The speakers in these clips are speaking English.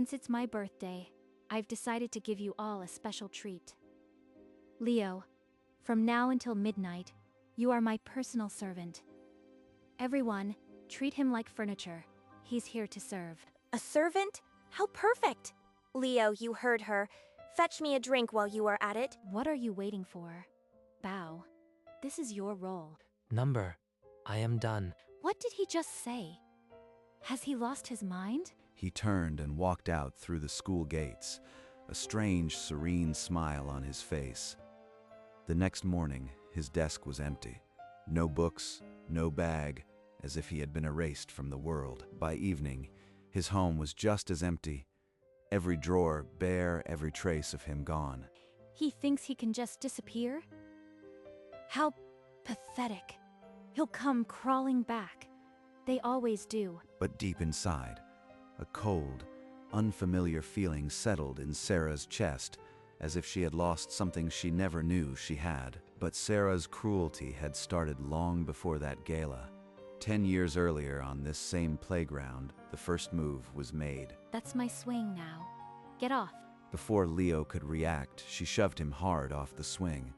Since it's my birthday, I've decided to give you all a special treat. Leo, from now until midnight, you are my personal servant. Everyone, treat him like furniture. He's here to serve. A servant? How perfect! Leo, you heard her. Fetch me a drink while you are at it. What are you waiting for? Bow. This is your role. Number, I am done. What did he just say? Has he lost his mind? He turned and walked out through the school gates, a strange, serene smile on his face. The next morning, his desk was empty. No books, no bag, as if he had been erased from the world. By evening, his home was just as empty. Every drawer bare, every trace of him gone. He thinks he can just disappear? How pathetic. He'll come crawling back. They always do. But deep inside, a cold, unfamiliar feeling settled in Sarah's chest, as if she had lost something she never knew she had. But Sarah's cruelty had started long before that gala. 10 years earlier on this same playground, the first move was made. That's my swing now. Get off. Before Leo could react, she shoved him hard off the swing.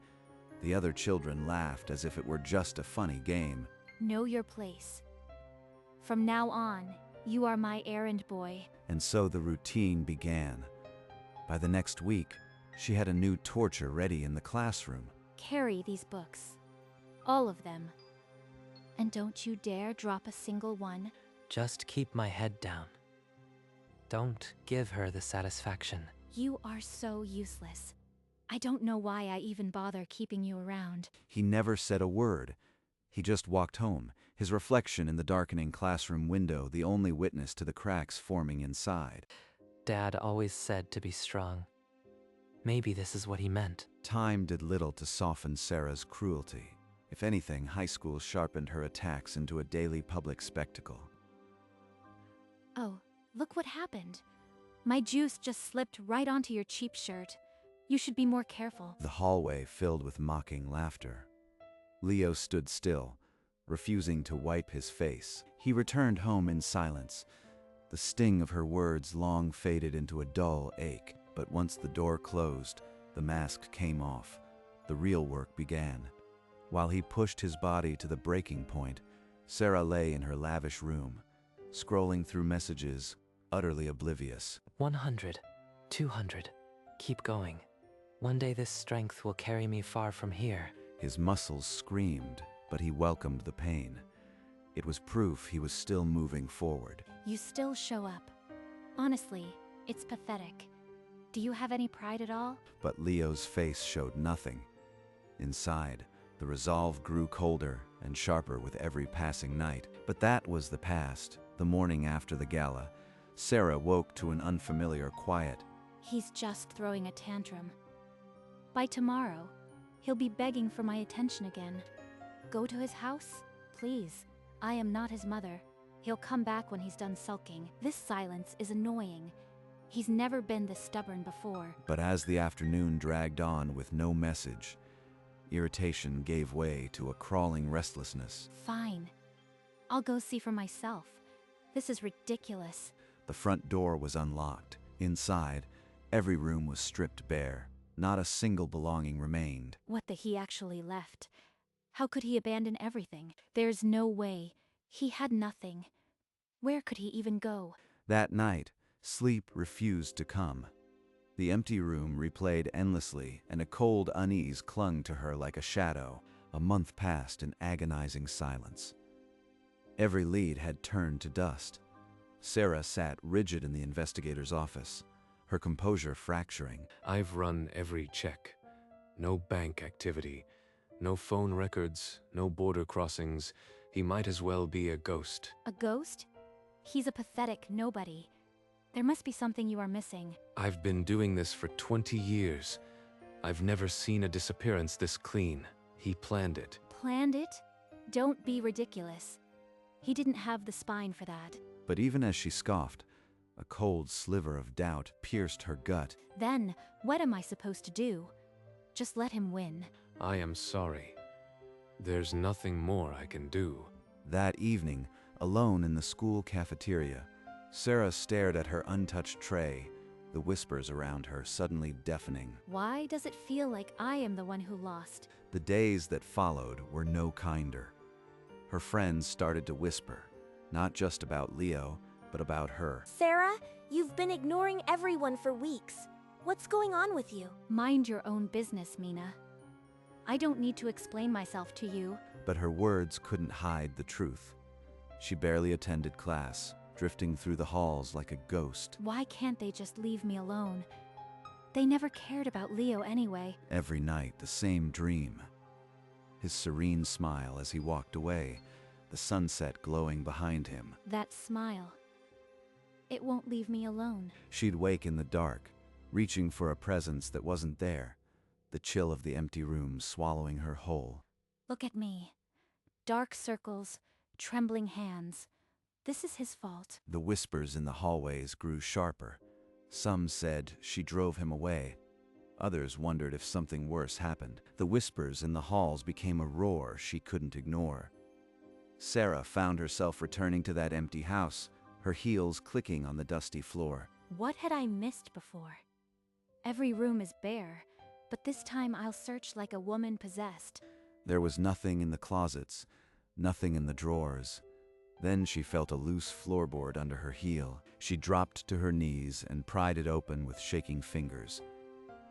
The other children laughed as if it were just a funny game. Know your place. From now on, you are my errand boy. And so the routine began. By the next week, she had a new torture ready in the classroom. Carry these books. All of them. And don't you dare drop a single one. Just keep my head down. Don't give her the satisfaction. You are so useless. I don't know why I even bother keeping you around. He never said a word. He just walked home, his reflection in the darkening classroom window the only witness to the cracks forming inside. Dad always said to be strong. Maybe this is what he meant. Time did little to soften Sarah's cruelty. If anything, high school sharpened her attacks into a daily public spectacle. Oh, look what happened. My juice just slipped right onto your cheap shirt. You should be more careful. The hallway filled with mocking laughter. Leo stood still, refusing to wipe his face. He returned home in silence. The sting of her words long faded into a dull ache, but once the door closed, the mask came off. The real work began. While he pushed his body to the breaking point, Sarah lay in her lavish room, scrolling through messages, utterly oblivious. 100, 200. Keep going. One day this strength will carry me far from here. His muscles screamed, but he welcomed the pain. It was proof he was still moving forward. You still show up. Honestly, it's pathetic. Do you have any pride at all? But Leo's face showed nothing. Inside, the resolve grew colder and sharper with every passing night. But that was the past. The morning after the gala, Sarah woke to an unfamiliar quiet. He's just throwing a tantrum. By tomorrow, he'll be begging for my attention again. Go to his house? Please. I am not his mother. He'll come back when he's done sulking. This silence is annoying. He's never been this stubborn before. But as the afternoon dragged on with no message, irritation gave way to a crawling restlessness. Fine. I'll go see for myself. This is ridiculous. The front door was unlocked. Inside, every room was stripped bare. Not a single belonging remained. What the he actually left? How could he abandon everything? There's no way. He had nothing. Where could he even go? That night, sleep refused to come. The empty room replayed endlessly, and a cold unease clung to her like a shadow. A month passed in agonizing silence. Every lead had turned to dust. Sarah sat rigid in the investigator's office, her composure fracturing. I've run every check. No bank activity, no phone records, no border crossings. He might as well be a ghost. A ghost? He's a pathetic nobody. There must be something you are missing. I've been doing this for 20 years. I've never seen a disappearance this clean. He planned it. Planned it? Don't be ridiculous. He didn't have the spine for that. But even as she scoffed, a cold sliver of doubt pierced her gut. Then, what am I supposed to do? Just let him win. I am sorry. There's nothing more I can do. That evening, alone in the school cafeteria, Sarah stared at her untouched tray, the whispers around her suddenly deafening. Why does it feel like I am the one who lost? The days that followed were no kinder. Her friends started to whisper, not just about Leo, but about her. Sarah, you've been ignoring everyone for weeks. What's going on with you? Mind your own business, Mina. I don't need to explain myself to you. But her words couldn't hide the truth. She barely attended class, drifting through the halls like a ghost. Why can't they just leave me alone? They never cared about Leo anyway. Every night, the same dream. His serene smile as he walked away, the sunset glowing behind him. That smile. It won't leave me alone. She'd wake in the dark, reaching for a presence that wasn't there, the chill of the empty room swallowing her whole. Look at me. Dark circles, trembling hands. This is his fault. The whispers in the hallways grew sharper. Some said she drove him away. Others wondered if something worse happened. The whispers in the halls became a roar she couldn't ignore. Sarah found herself returning to that empty house, her heels clicking on the dusty floor. What had I missed before? Every room is bare, but this time I'll search like a woman possessed. There was nothing in the closets, nothing in the drawers. Then she felt a loose floorboard under her heel. She dropped to her knees and pried it open with shaking fingers.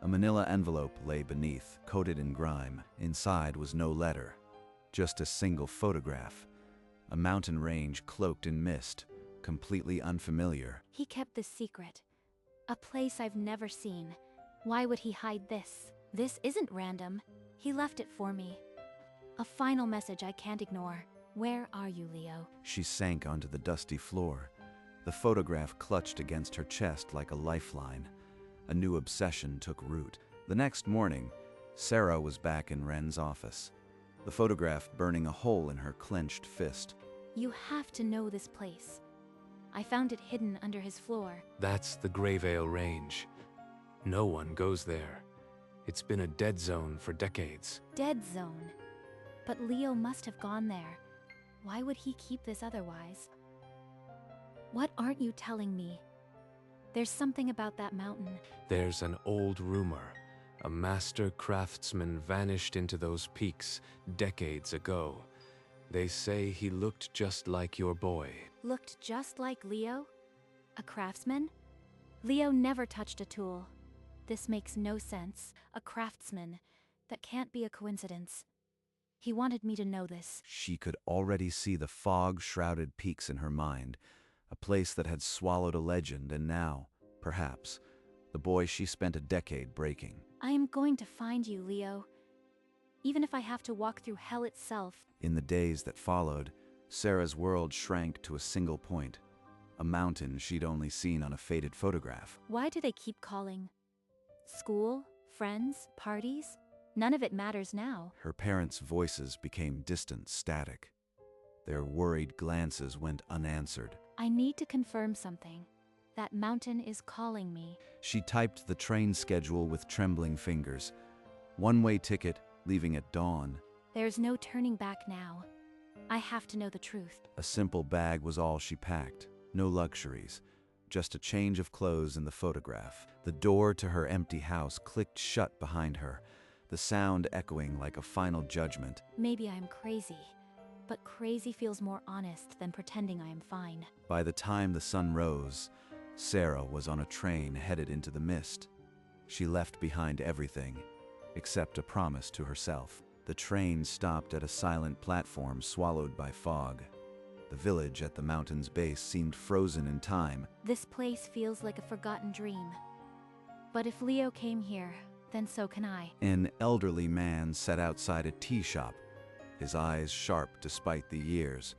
A manila envelope lay beneath, coated in grime. Inside was no letter, just a single photograph. A mountain range cloaked in mist, completely unfamiliar. He kept this secret. A place I've never seen. Why would he hide this? This isn't random. He left it for me. A final message I can't ignore. Where are you, Leo? She sank onto the dusty floor. The photograph clutched against her chest like a lifeline. A new obsession took root. The next morning, Sarah was back in Ren's office, the photograph burning a hole in her clenched fist. You have to know this place. I found it hidden under his floor. That's the Greyvale Range. No one goes there. It's been a dead zone for decades. Dead zone. But Leo must have gone there. Why would he keep this otherwise? What aren't you telling me? There's something about that mountain. There's an old rumor. A master craftsman vanished into those peaks decades ago. They say he looked just like your boy. Looked just like Leo? A craftsman? Leo never touched a tool. This makes no sense. A craftsman. That can't be a coincidence. He wanted me to know this. She could already see the fog-shrouded peaks in her mind, a place that had swallowed a legend, and now, perhaps, the boy she spent a decade breaking. I am going to find you, Leo. Even if I have to walk through hell itself. In the days that followed, Sarah's world shrank to a single point, a mountain she'd only seen on a faded photograph. Why do they keep calling? School? Friends? Parties? None of it matters now. Her parents' voices became distant static. Their worried glances went unanswered. I need to confirm something. That mountain is calling me. She typed the train schedule with trembling fingers. One-way ticket, leaving at dawn. There's no turning back now. I have to know the truth. A simple bag was all she packed. No luxuries. Just a change of clothes in the photograph. The door to her empty house clicked shut behind her, the sound echoing like a final judgment. Maybe I'm crazy, but crazy feels more honest than pretending I am fine. By the time the sun rose, Sarah was on a train headed into the mist. She left behind everything, except a promise to herself. The train stopped at a silent platform swallowed by fog. The village at the mountain's base seemed frozen in time. This place feels like a forgotten dream. But if Leo came here, then so can I. An elderly man sat outside a tea shop, his eyes sharp despite the years.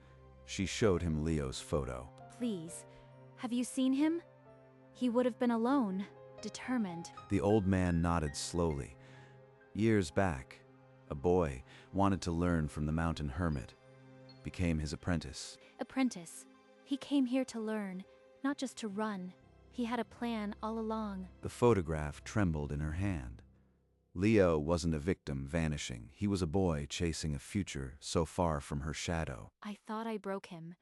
She showed him Leo's photo. Please, have you seen him? He would have been alone, determined. The old man nodded slowly. Years back, a boy wanted to learn from the mountain hermit, became his apprentice. Apprentice. He came here to learn, not just to run. He had a plan all along. The photograph trembled in her hand. Leo wasn't a victim vanishing. He was a boy chasing a future so far from her shadow. I thought I broke him,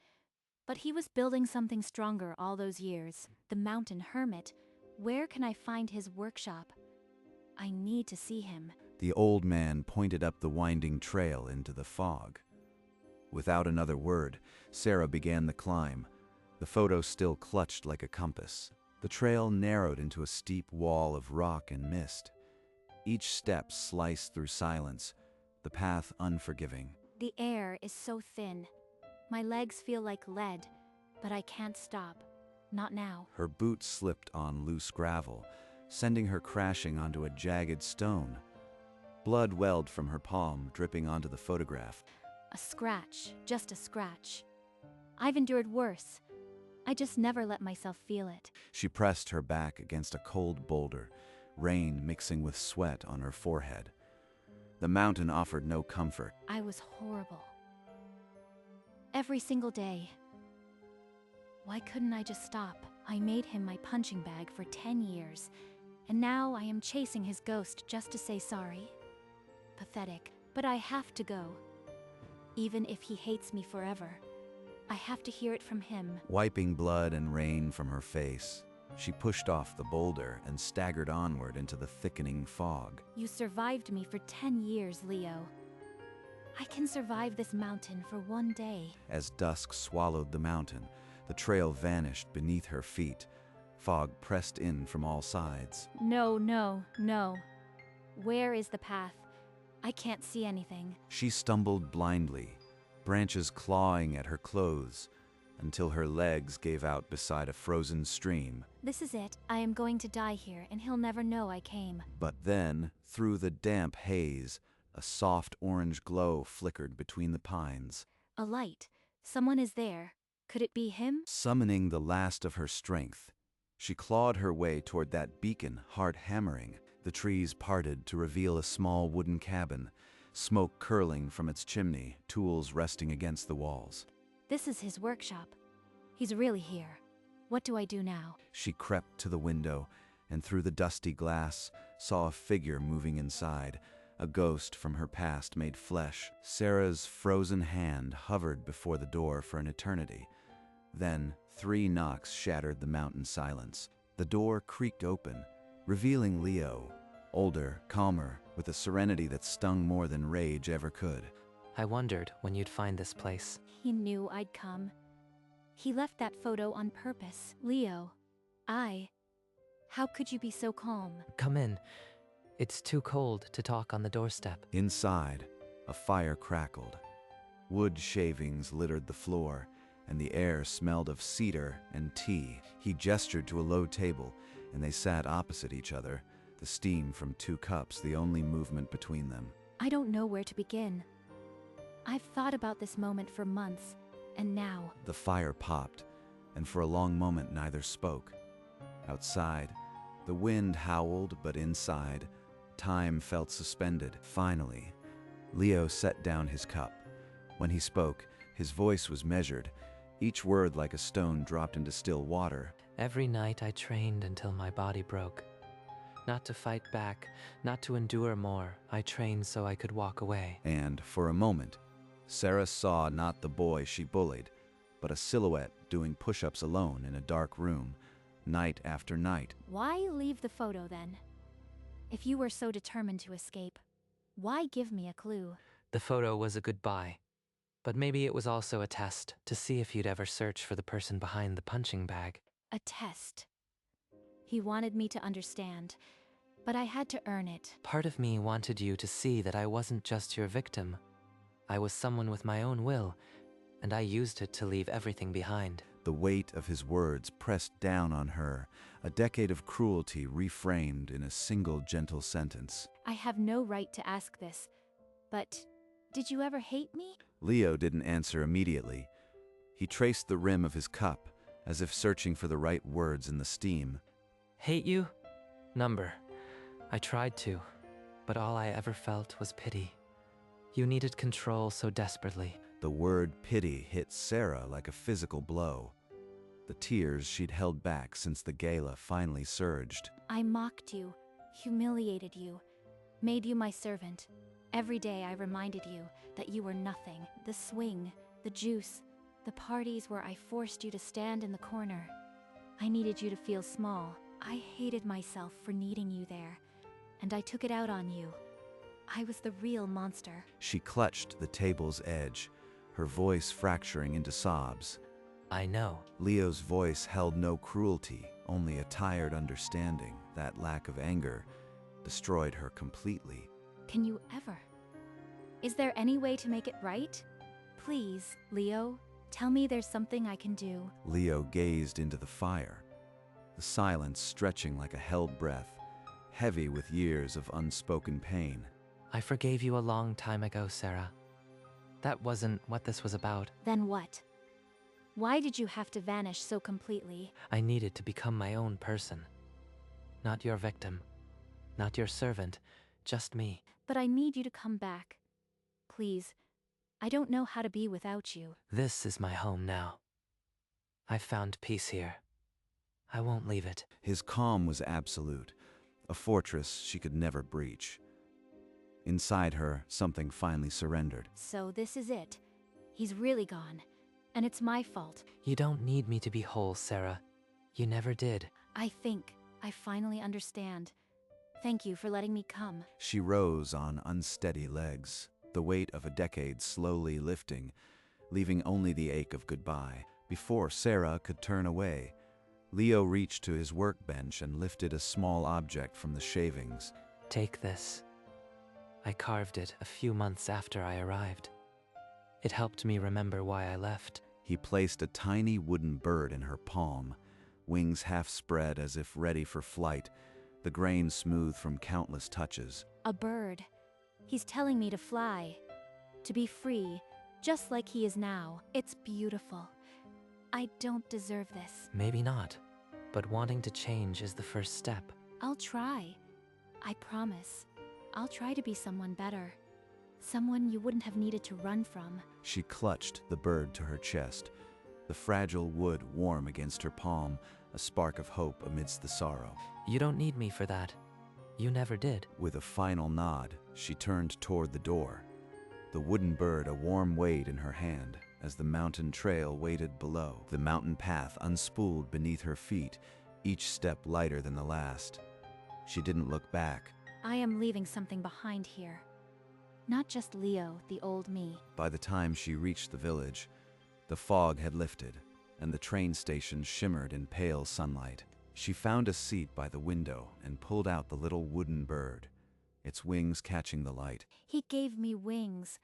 But he was building something stronger all those years. The mountain hermit. Where can I find his workshop? I need to see him. The old man pointed up the winding trail into the fog. Without another word, Sarah began the climb, the photo still clutched like a compass. The trail narrowed into a steep wall of rock and mist. Each step sliced through silence, the path unforgiving. The air is so thin. My legs feel like lead, but I can't stop. Not now. Her boots slipped on loose gravel, sending her crashing onto a jagged stone. Blood welled from her palm, dripping onto the photograph. A scratch, just a scratch. I've endured worse. I just never let myself feel it. She pressed her back against a cold boulder, rain mixing with sweat on her forehead. The mountain offered no comfort. I was horrible. Every single day. Why couldn't I just stop? I made him my punching bag for 10 years, and now I am chasing his ghost just to say sorry. Pathetic, but I have to go. Even if he hates me forever, I have to hear it from him. Wiping blood and rain from her face, she pushed off the boulder and staggered onward into the thickening fog. You survived me for 10 years, Leo. I can survive this mountain for one day. As dusk swallowed the mountain, the trail vanished beneath her feet. Fog pressed in from all sides. No, no, no. Where is the path? I can't see anything. She stumbled blindly, branches clawing at her clothes, until her legs gave out beside a frozen stream. This is it. I am going to die here, and he'll never know I came. But then, through the damp haze, a soft orange glow flickered between the pines. A light. Someone is there. Could it be him? Summoning the last of her strength, she clawed her way toward that beacon, heart hammering. The trees parted to reveal a small wooden cabin, smoke curling from its chimney, tools resting against the walls. This is his workshop. He's really here. What do I do now? She crept to the window and through the dusty glass saw a figure moving inside, a ghost from her past made flesh. Sarah's frozen hand hovered before the door for an eternity. Then 3 knocks shattered the mountain silence. The door creaked open, revealing Leo, older, calmer, with a serenity that stung more than rage ever could. I wondered when you'd find this place. He knew I'd come. He left that photo on purpose. Leo, how could you be so calm? Come in. It's too cold to talk on the doorstep. Inside, a fire crackled. Wood shavings littered the floor, and the air smelled of cedar and tea. He gestured to a low table, and they sat opposite each other, the steam from 2 cups the only movement between them. I don't know where to begin. I've thought about this moment for months, and now... The fire popped, and for a long moment neither spoke. Outside, the wind howled, but inside, time felt suspended. Finally, Leo set down his cup. When he spoke, his voice was measured, each word like a stone dropped into still water. Every night I trained until my body broke. Not to fight back, not to endure more. I trained so I could walk away. And, for a moment, Sarah saw not the boy she bullied, but a silhouette doing push-ups alone in a dark room, night after night. Why leave the photo then? If you were so determined to escape, why give me a clue? The photo was a goodbye. But maybe it was also a test to see if you'd ever search for the person behind the punching bag. A test. He wanted me to understand, but I had to earn it. Part of me wanted you to see that I wasn't just your victim. I was someone with my own will, and I used it to leave everything behind. The weight of his words pressed down on her, a decade of cruelty reframed in a single gentle sentence. I have no right to ask this, but did you ever hate me? Leo didn't answer immediately. He traced the rim of his cup, as if searching for the right words in the steam. Hate you? Number. I tried to, but all I ever felt was pity. You needed control so desperately. The word pity hit Sarah like a physical blow. The tears she'd held back since the gala finally surged. I mocked you, humiliated you, made you my servant. Every day I reminded you that you were nothing. The swing, the juice, The parties where I forced you to stand in the corner. I needed you to feel small. I hated myself for needing you there, and I took it out on you. I was the real monster. She clutched the table's edge, her voice fracturing into sobs. I know. Leo's voice held no cruelty, only a tired understanding. That lack of anger destroyed her completely. Can you ever? Is there any way to make it right? Please, Leo, tell me there's something I can do. Leo gazed into the fire, the silence stretching like a held breath, heavy with years of unspoken pain. I forgave you a long time ago, Sarah. That wasn't what this was about. Then what? Why did you have to vanish so completely? I needed to become my own person. Not your victim. Not your servant. Just me. But I need you to come back. Please. I don't know how to be without you. This is my home now. I've found peace here. I won't leave it. His calm was absolute, a fortress she could never breach. Inside her, something finally surrendered. So this is it. He's really gone. And it's my fault. You don't need me to be whole, Sarah. You never did. I think I finally understand. Thank you for letting me come. She rose on unsteady legs, the weight of a decade slowly lifting, leaving only the ache of goodbye. Before Sarah could turn away, Leo reached to his workbench and lifted a small object from the shavings. Take this. I carved it a few months after I arrived. It helped me remember why I left. He placed a tiny wooden bird in her palm, wings half spread as if ready for flight, the grain smooth from countless touches. A bird. He's telling me to fly. To be free, just like he is now. It's beautiful. I don't deserve this. Maybe not, but wanting to change is the first step. I'll try. I promise. I'll try to be someone better. Someone you wouldn't have needed to run from. She clutched the bird to her chest, the fragile wood warm against her palm, a spark of hope amidst the sorrow. You don't need me for that. You never did. With a final nod, she turned toward the door, the wooden bird a warm weight in her hand as the mountain trail waited below, the mountain path unspooled beneath her feet, each step lighter than the last. She didn't look back. I am leaving something behind here. Not just Leo, the old me. By the time she reached the village, the fog had lifted, and the train station shimmered in pale sunlight. She found a seat by the window and pulled out the little wooden bird, its wings catching the light. He gave me wings.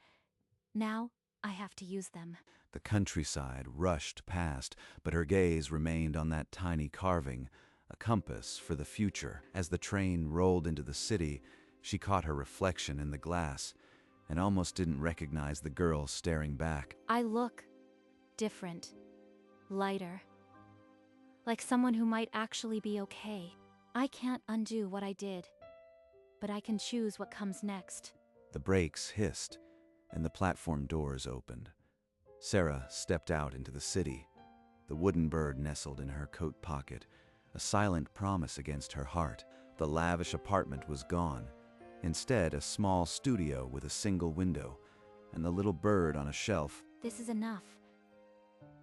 Now I have to use them. The countryside rushed past, but her gaze remained on that tiny carving, a compass for the future. As the train rolled into the city, she caught her reflection in the glass and almost didn't recognize the girl staring back. I look different, lighter, like someone who might actually be okay. I can't undo what I did, but I can choose what comes next. The brakes hissed, and the platform doors opened. Sarah stepped out into the city, the wooden bird nestled in her coat pocket, a silent promise against her heart. The lavish apartment was gone. Instead, a small studio with a single window, and the little bird on a shelf. This is enough.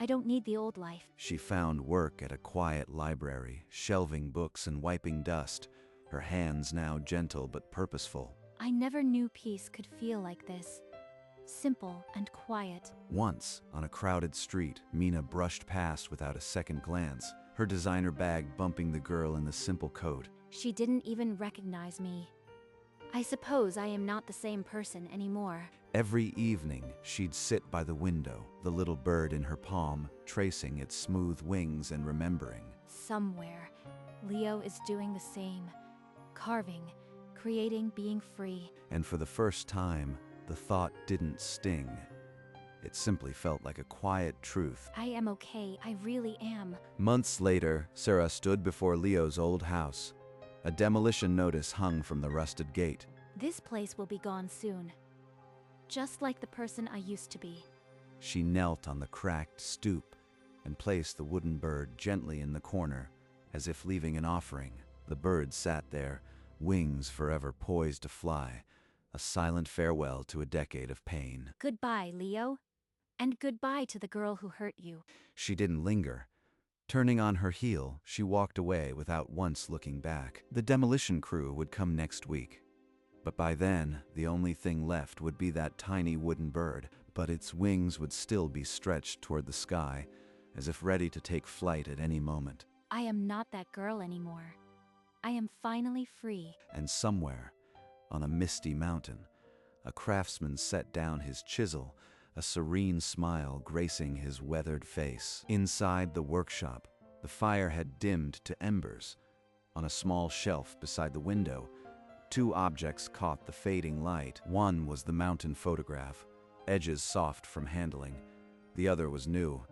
I don't need the old life. She found work at a quiet library, shelving books and wiping dust, her hands now gentle but purposeful. I never knew peace could feel like this. Simple and quiet. Once, on a crowded street, Mina brushed past without a second glance, her designer bag bumping the girl in the simple coat. She didn't even recognize me. I suppose I am not the same person anymore. Every evening, she'd sit by the window, the little bird in her palm, tracing its smooth wings and remembering. Somewhere, Leo is doing the same. Carving, creating, being free. And for the first time, the thought didn't sting. It simply felt like a quiet truth. I am okay, I really am. Months later, Sarah stood before Leo's old house. A demolition notice hung from the rusted gate. This place will be gone soon. Just like the person I used to be. She knelt on the cracked stoop and placed the wooden bird gently in the corner, as if leaving an offering. The bird sat there, wings forever poised to fly, a silent farewell to a decade of pain. Goodbye, Leo. And goodbye to the girl who hurt you. She didn't linger. Turning on her heel, she walked away without once looking back. The demolition crew would come next week. But by then, the only thing left would be that tiny wooden bird, but its wings would still be stretched toward the sky, as if ready to take flight at any moment. I am not that girl anymore. I am finally free. And somewhere, on a misty mountain, a craftsman set down his chisel, a serene smile gracing his weathered face. Inside the workshop, the fire had dimmed to embers. On a small shelf beside the window, two objects caught the fading light. One was the mountain photograph, edges soft from handling. The other was new,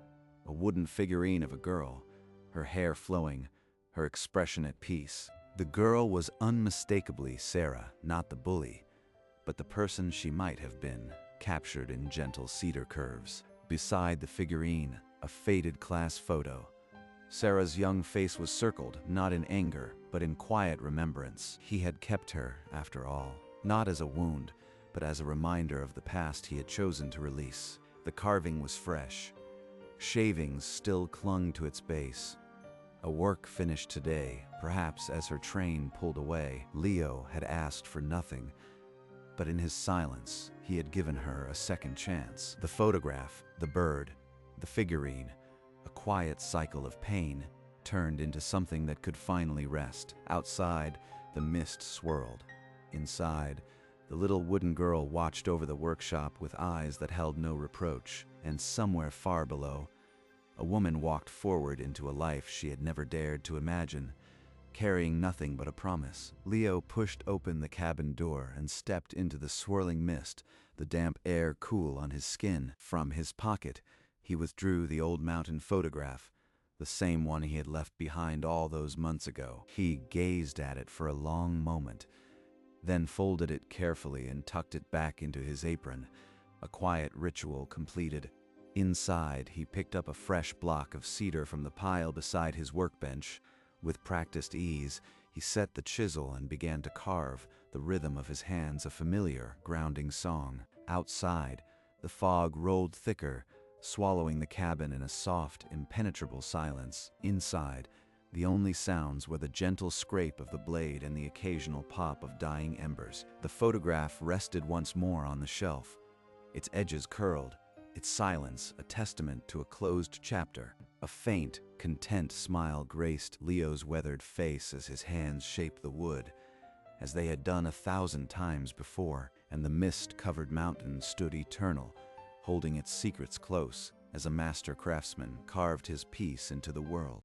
a wooden figurine of a girl, her hair flowing, her expression at peace. The girl was unmistakably Sarah, not the bully, but the person she might have been, captured in gentle cedar curves. Beside the figurine, a faded class photo. Sarah's young face was circled, not in anger, but in quiet remembrance. He had kept her, after all, not as a wound, but as a reminder of the past he had chosen to release. The carving was fresh. Shavings still clung to its base. A work finished today, perhaps as her train pulled away. Leo had asked for nothing, but in his silence, he had given her a second chance. The photograph, the bird, the figurine, a quiet cycle of pain, turned into something that could finally rest. Outside, the mist swirled. Inside, the little wooden girl watched over the workshop with eyes that held no reproach. And somewhere far below, a woman walked forward into a life she had never dared to imagine, carrying nothing but a promise. Leo pushed open the cabin door and stepped into the swirling mist, the damp air cool on his skin. From his pocket, he withdrew the old mountain photograph, the same one he had left behind all those months ago. He gazed at it for a long moment, then folded it carefully and tucked it back into his apron, a quiet ritual completed. Inside, he picked up a fresh block of cedar from the pile beside his workbench. With practiced ease, he set the chisel and began to carve, the rhythm of his hands a familiar, grounding song. Outside, the fog rolled thicker, swallowing the cabin in a soft, impenetrable silence. Inside, the only sounds were the gentle scrape of the blade and the occasional pop of dying embers. The photograph rested once more on the shelf, its edges curled, its silence a testament to a closed chapter. A faint, content smile graced Leo's weathered face as his hands shaped the wood, as they had done 1,000 times before, and the mist-covered mountain stood eternal, holding its secrets close as a master craftsman carved his piece into the world.